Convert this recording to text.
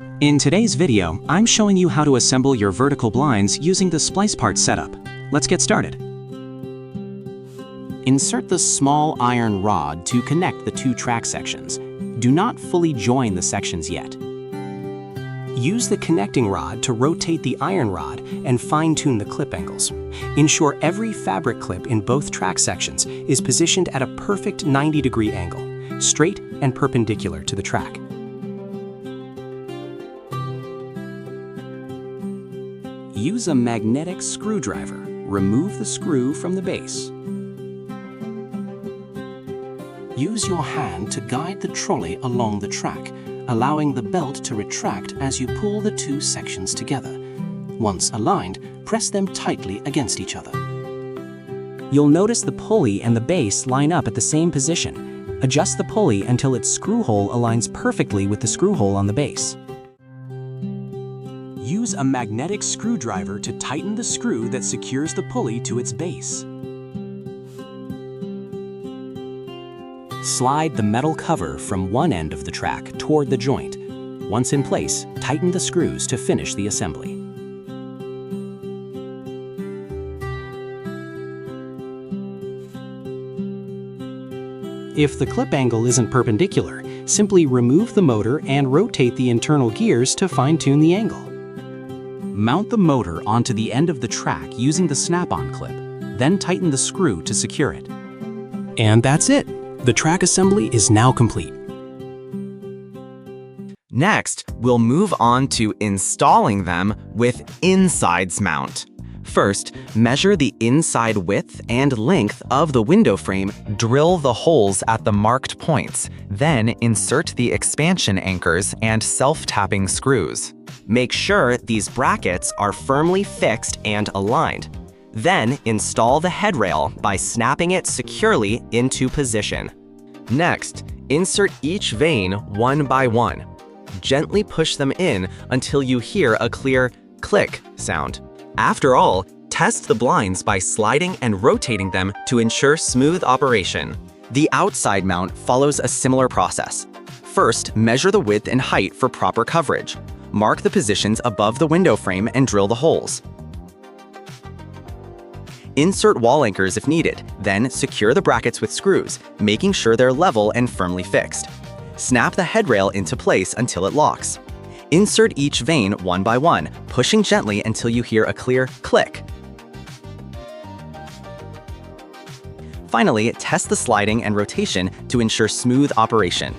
In today's video, I'm showing you how to assemble your vertical blinds using the splice part setup. Let's get started. Insert the small iron rod to connect the two track sections. Do not fully join the sections yet. Use the connecting rod to rotate the iron rod and fine-tune the clip angles. Ensure every fabric clip in both track sections is positioned at a perfect 90-degree angle, straight and perpendicular to the track. Use a magnetic screwdriver. Remove the screw from the base. Use your hand to guide the trolley along the track, allowing the belt to retract as you pull the two sections together. Once aligned, press them tightly against each other. You'll notice the pulley and the base line up at the same position. Adjust the pulley until its screw hole aligns perfectly with the screw hole on the base. Use a magnetic screwdriver to tighten the screw that secures the pulley to its base. Slide the metal cover from one end of the track toward the joint. Once in place, tighten the screws to finish the assembly. If the clip angle isn't perpendicular, simply remove the motor and rotate the internal gears to fine-tune the angle. Mount the motor onto the end of the track using the snap-on clip, then tighten the screw to secure it. And that's it! The track assembly is now complete. Next, we'll move on to installing them with insides mount. First, measure the inside width and length of the window frame, drill the holes at the marked points, then insert the expansion anchors and self-tapping screws. Make sure these brackets are firmly fixed and aligned. Then install the headrail by snapping it securely into position. Next, insert each vane one by one. Gently push them in until you hear a clear click sound. After all, test the blinds by sliding and rotating them to ensure smooth operation. The outside mount follows a similar process. First, measure the width and height for proper coverage. Mark the positions above the window frame and drill the holes. Insert wall anchors if needed, then secure the brackets with screws, making sure they're level and firmly fixed. Snap the headrail into place until it locks. Insert each vane one by one, pushing gently until you hear a clear click. Finally, test the sliding and rotation to ensure smooth operation.